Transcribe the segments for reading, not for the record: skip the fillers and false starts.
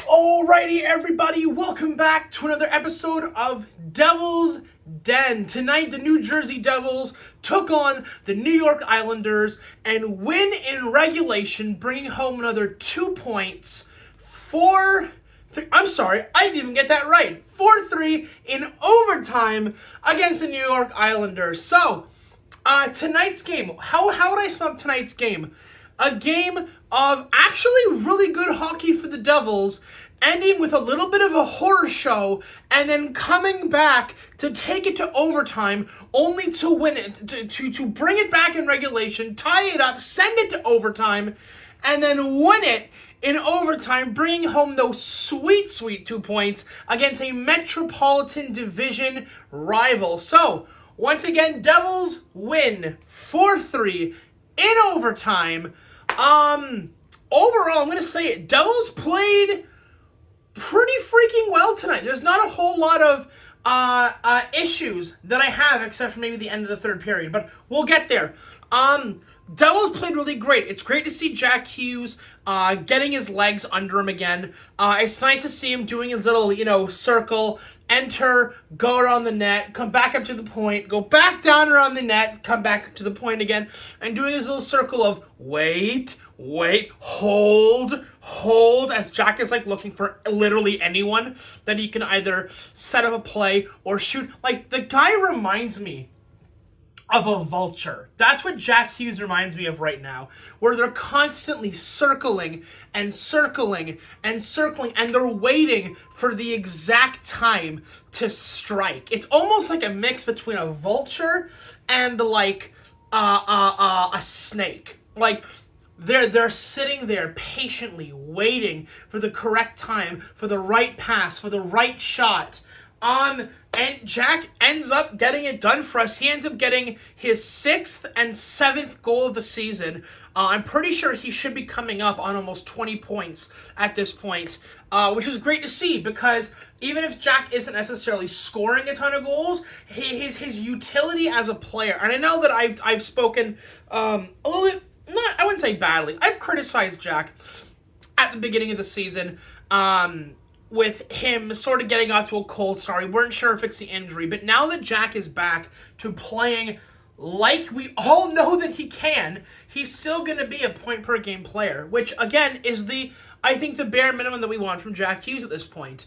Alrighty, everybody, welcome back to another episode of Devil's Den. Tonight, the New Jersey Devils took on the New York Islanders and win in regulation, bringing home another 2 points. I'm sorry, I didn't even get that right. 4-3 in overtime against the New York Islanders. So, tonight's game, how would I sum up tonight's game? A game of actually really good hockey for the Devils, ending with a little bit of a horror show, and then coming back to take it to overtime, only to win it, to bring it back in regulation, tie it up, send it to overtime, and then win it in overtime, bringing home those sweet 2 points against a Metropolitan Division rival. So, once again, Devils win 4-3 in overtime. Overall, I'm going to say it. Devils played pretty freaking well tonight. There's not a whole lot of issues that I have, except for maybe the end of the third period, but we'll get there. Devils played really great. It's great to see Jack Hughes getting his legs under him again. It's nice to see him doing his little, circle, enter, go around the net, come back up to the point, go back down around the net, come back up to the point again, and doing his little circle of wait, hold, as Jack is looking for literally anyone that he can either set up a play or shoot. The guy reminds me of a vulture. That's what Jack Hughes reminds me of right now, where they're constantly circling, and they're waiting for the exact time to strike. It's almost like a mix between a vulture and a snake. They're sitting there patiently waiting for the correct time, for the right pass, for the right shot. And Jack ends up getting it done for us. He ends up getting his 6th and 7th goal of the season. I'm pretty sure he should be coming up on almost 20 points at this point, which is great to see, because even if Jack isn't necessarily scoring a ton of goals, his utility as a player, and I know that I've spoken a little bit, I wouldn't say badly. I've criticized Jack at the beginning of the season, with him sort of getting off to a cold start. We weren't sure if it's the injury, but now that Jack is back to playing like we all know that he can, he's still going to be a point-per-game player, which, again, is I think the bare minimum that we want from Jack Hughes at this point.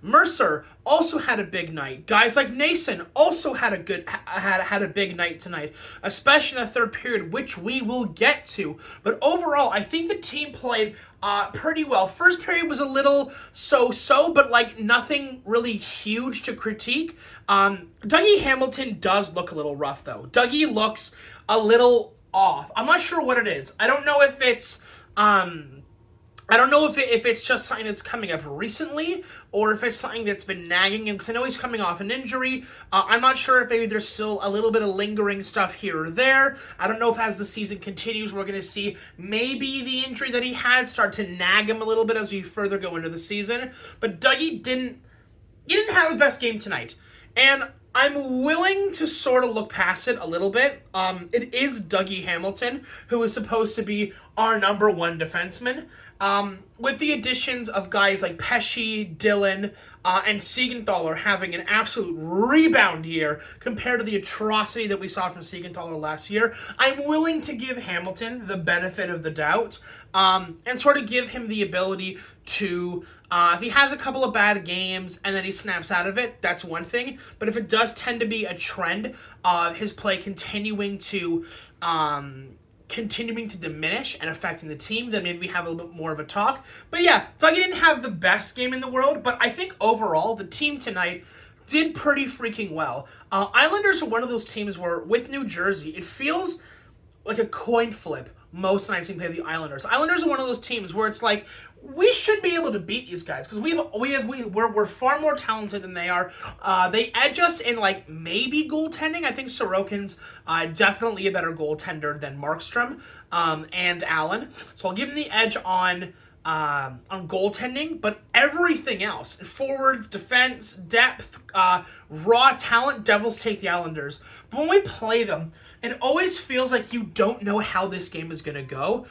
Mercer also had a big night. Guys like Nason also had a big night tonight, especially in the third period, which we will get to. But overall, I think the team played pretty well. First period was a little so-so, but nothing really huge to critique. Dougie Hamilton does look a little rough, though. Dougie looks a little off. I'm not sure what it is. I don't know if it's if it's just something that's coming up recently, or if it's something that's been nagging him, because I know he's coming off an injury. I'm not sure if maybe there's still a little bit of lingering stuff here or there. I don't know if as the season continues, we're going to see maybe the injury that he had start to nag him a little bit as we further go into the season. But Dougie didn't have his best game tonight. And I'm willing to sort of look past it a little bit. It is Dougie Hamilton, who is supposed to be our number one defenseman. With the additions of guys like Pesce, Dillon, and Siegenthaler having an absolute rebound year compared to the atrocity that we saw from Siegenthaler last year, I'm willing to give Hamilton the benefit of the doubt, and sort of give him the ability to, if he has a couple of bad games and then he snaps out of it, that's one thing. But if it does tend to be a trend of his play continuing to diminish and affecting the team, then maybe we have a little bit more of a talk. But yeah, Dougie didn't have the best game in the world, but I think overall the team tonight did pretty freaking well. Islanders are one of those teams where, with New Jersey, it feels like a coin flip most nights we play the Islanders. Islanders are one of those teams where it's we should be able to beat these guys, because we're far more talented than they are. They edge us in maybe goaltending. I think Sorokin's definitely a better goaltender than Markstrom and Allen. So I'll give him the edge on goaltending, but everything else, forwards, defense, depth, raw talent, Devils take the Islanders. But when we play them, it always feels like you don't know how this game is going to go.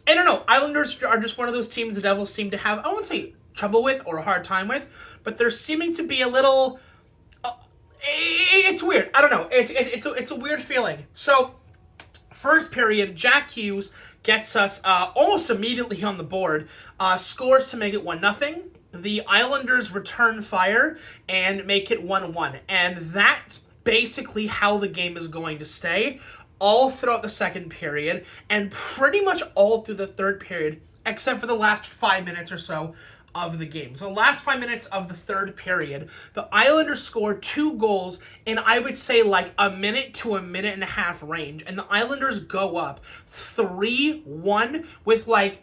I don't know. Islanders are just one of those teams the Devils seem to have, I won't say trouble with or a hard time with, but they're seeming to be a little... it's weird. I don't know. It's a weird feeling. So, first period, Jack Hughes gets us almost immediately on the board, scores to make it 1-0. The Islanders return fire and make it 1-1. And that's basically how the game is going to stay all throughout the second period and pretty much all through the third period, except for the last 5 minutes or so of the game. So the last 5 minutes of the third period, the Islanders scored 2 goals in, I would say, like a minute to a minute and a half range. And the Islanders go up 3-1 with like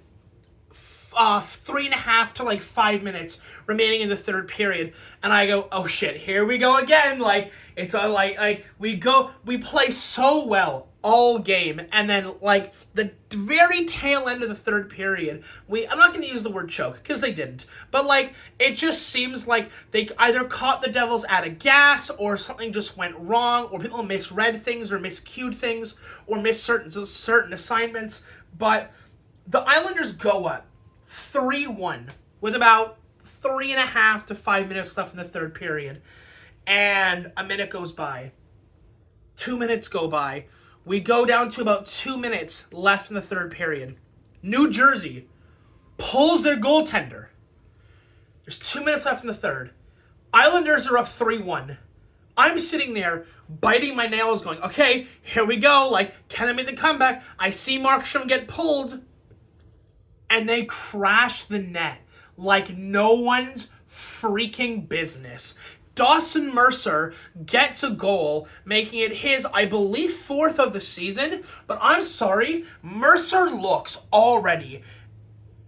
3.5 to like 5 minutes remaining in the third period, and I go, oh shit, here we go again. Like, it's like we play so well all game, and then like the very tail end of the third period, I'm not going to use the word choke because they didn't, but like it just seems like they either caught the Devils out of gas, or something just went wrong, or people misread things or miscued things or missed certain assignments. But the Islanders go up 3-1 with about 3.5 to 5 minutes left in the third period. And a minute goes by. 2 minutes go by. We go down to about 2 minutes left in the third period. New Jersey pulls their goaltender. There's 2 minutes left in the third. Islanders are up 3-1. I'm sitting there biting my nails going, okay, here we go. Like, can I make the comeback? I see Markstrom get pulled. And they crash the net like no one's freaking business. Dawson Mercer gets a goal, making it his, I believe, 4th of the season. But I'm sorry, Mercer looks already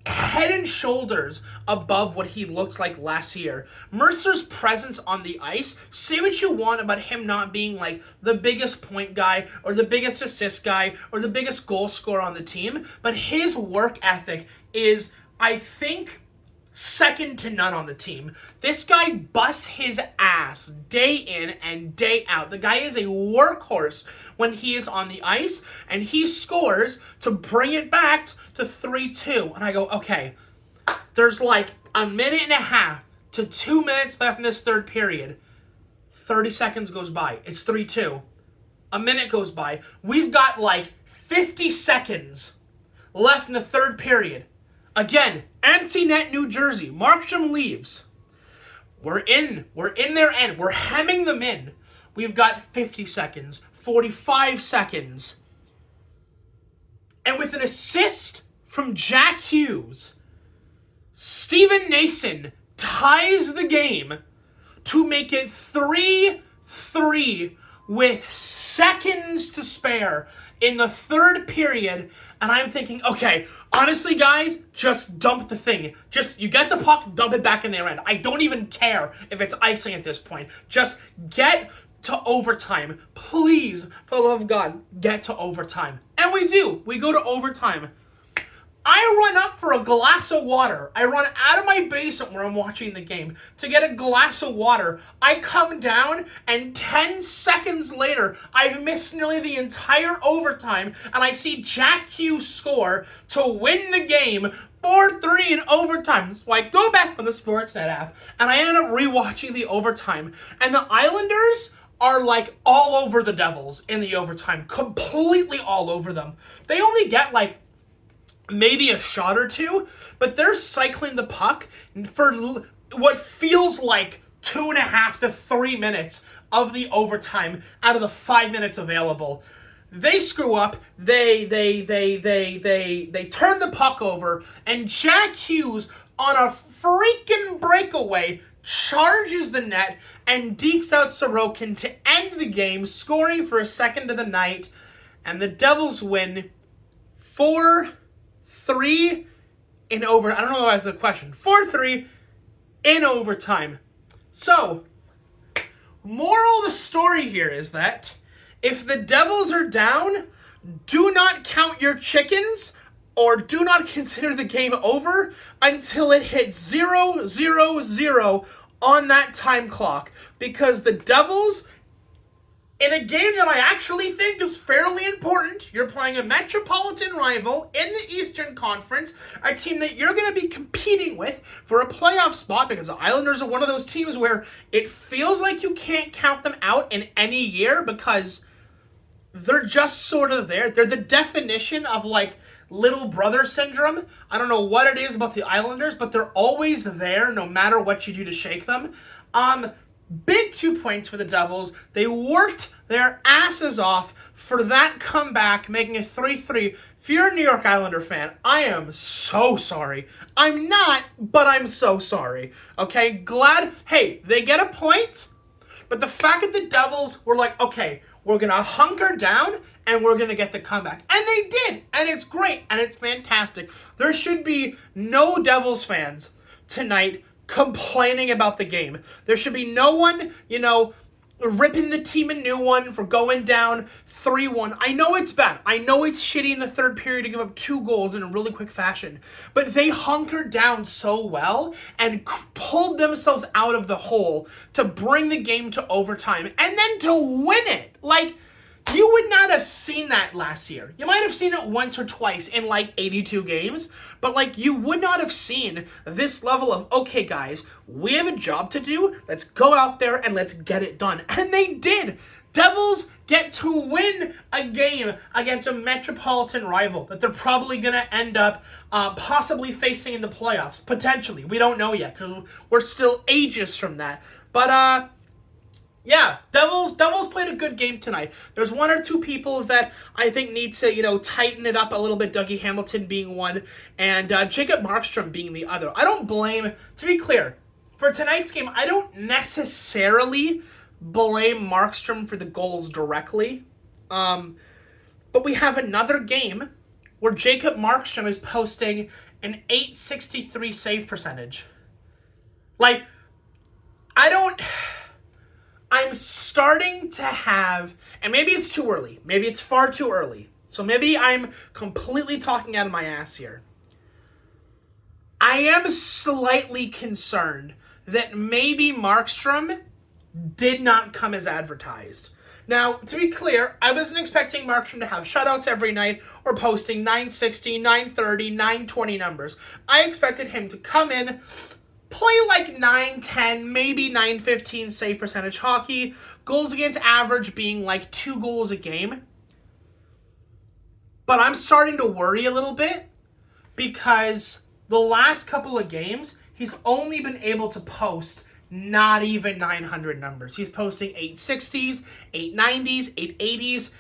head and shoulders above what he looked like last year. Mercer's presence on the ice, say what you want about him not being like the biggest point guy or the biggest assist guy or the biggest goal scorer on the team, but his work ethic is, I think, second to none on the team. This guy busts his ass day in and day out. The guy is a workhorse when he is on the ice, and he scores to bring it back to 3-2. And I go, okay, there's like a minute and a half to 2 minutes left in this third period. 30 seconds goes by. It's 3-2. A minute goes by. We've got like 50 seconds left in the third period. Again, empty net New Jersey. Markstrom leaves. We're in their end. We're hemming them in. We've got 50 seconds, 45 seconds. And with an assist from Jack Hughes, Steven Nason ties the game to make it 3-3 with seconds to spare in the third period. And I'm thinking, okay, honestly, guys, just dump the thing. Just, you get the puck, dump it back in their end. I don't even care if it's icing at this point. Just get to overtime. Please, for the love of God, get to overtime. And we do. We go to overtime. I run up for a glass of water. I run out of my basement where I'm watching the game to get a glass of water. I come down, and 10 seconds later, I've missed nearly the entire overtime, and I see Jack Hughes score to win the game 4-3 in overtime. So I go back on the Sportsnet app, and I end up rewatching the overtime. And the Islanders are like all over the Devils in the overtime. Completely all over them. They only get like maybe a shot or two, but they're cycling the puck for what feels like 2.5 to 3 minutes of the overtime out of the 5 minutes available. They screw up. They turn the puck over, and Jack Hughes on a freaking breakaway charges the net and dekes out Sorokin to end the game, scoring for a second of the night, and the Devils win 4-3 in over. I don't know why that's a question. 4-3 in overtime. So, moral of the story here is that if the Devils are down, do not count your chickens or do not consider the game over until it hits 0-0-0 on that time clock. Because the Devils in a game that I actually think is fairly important. You're playing a metropolitan rival in the Eastern Conference, a team that you're going to be competing with for a playoff spot, because the Islanders are one of those teams where it feels like you can't count them out in any year because they're just sort of there. They're the definition of like little brother syndrome. I don't know what it is about the Islanders, but they're always there no matter what you do to shake them. Big 2 points for the Devils. They worked their asses off for that comeback, making it 3-3. If you're a New York Islander fan, I am so sorry. I'm not, but I'm so sorry. Okay, glad, hey, they get a point, but the fact that the Devils were like, okay, we're going to hunker down and we're going to get the comeback. And they did, and it's great, and it's fantastic. There should be no Devils fans tonight complaining about the game. There should be no one, ripping the team a new one for going down 3-1. I know it's bad. I know it's shitty in the third period to give up 2 goals in a really quick fashion. But they hunkered down so well and pulled themselves out of the hole to bring the game to overtime and then to win it. Like, you would not have seen that last year. You might have seen it once or twice in like 82 games, but like you would not have seen this level of, okay guys, we have a job to do, let's go out there and let's get it done. And they did. Devils get to win a game against a metropolitan rival that they're probably going to end up possibly facing in the playoffs. Potentially. We don't know yet because we're still ages from that. But, yeah, Devils played a good game tonight. There's 1 or 2 people that I think need to, tighten it up a little bit. Dougie Hamilton being one, and Jacob Markstrom being the other. I don't blame, to be clear, for tonight's game, I don't necessarily blame Markstrom for the goals directly. But we have another game where Jacob Markstrom is posting an .863 save percentage. Like, I'm starting to have, and maybe it's too early. Maybe it's far too early. So maybe I'm completely talking out of my ass here. I am slightly concerned that maybe Markstrom did not come as advertised. Now, to be clear, I wasn't expecting Markstrom to have shutouts every night or posting 960, 930, 920 numbers. I expected him to come in, play like 910, maybe 915 save percentage hockey, goals against average being like 2 goals a game. But I'm starting to worry a little bit because the last couple of games, he's only been able to post not even 900 numbers. He's posting 860s, 890s, 880s.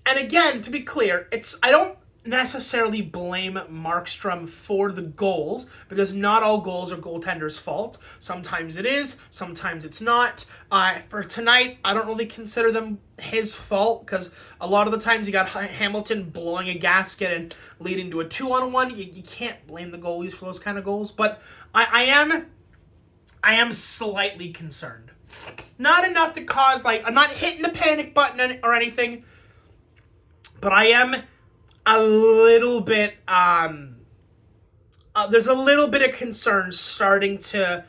And again, to be clear, I don't necessarily blame Markstrom for the goals because not all goals are goaltenders' fault. Sometimes it is, sometimes it's not. For tonight, I don't really consider them his fault because a lot of the times you got Hamilton blowing a gasket and leading to a 2-on-1. You can't blame the goalies for those kind of goals, but I am slightly concerned. Not enough to cause, I'm not hitting the panic button or anything, but I am a little bit, there's a little bit of concern starting to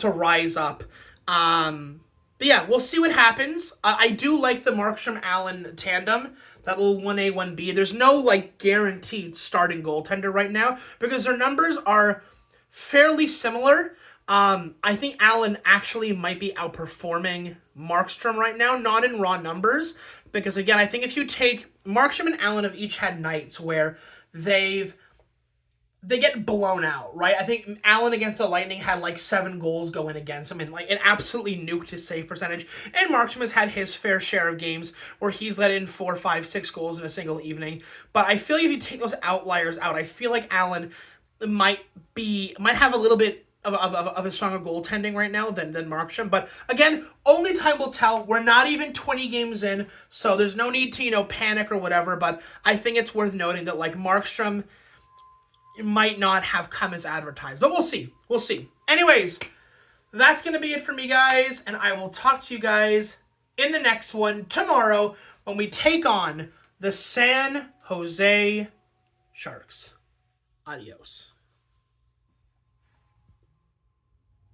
rise up. But yeah, we'll see what happens. I do like the Markstrom-Allen tandem, that little 1A, 1B. There's no, guaranteed starting goaltender right now because their numbers are fairly similar. I think Allen actually might be outperforming Markstrom right now, not in raw numbers, because again, I think if you take Markstrom and Allen have each had nights where they get blown out, right? I think Allen against the Lightning had 7 goals going against him and it absolutely nuked his save percentage. And Markstrom has had his fair share of games where he's let in 4, 5, 6 goals in a single evening. But I feel like if you take those outliers out, I feel like Allen might have a little bit of a stronger goaltending right now than Markstrom. But again, only time will tell. We're not even 20 games in, so there's no need to, panic or whatever. But I think it's worth noting that Markstrom might not have come as advertised. But we'll see. We'll see. Anyways, that's going to be it for me, guys. And I will talk to you guys in the next one tomorrow when we take on the San Jose Sharks. Adios.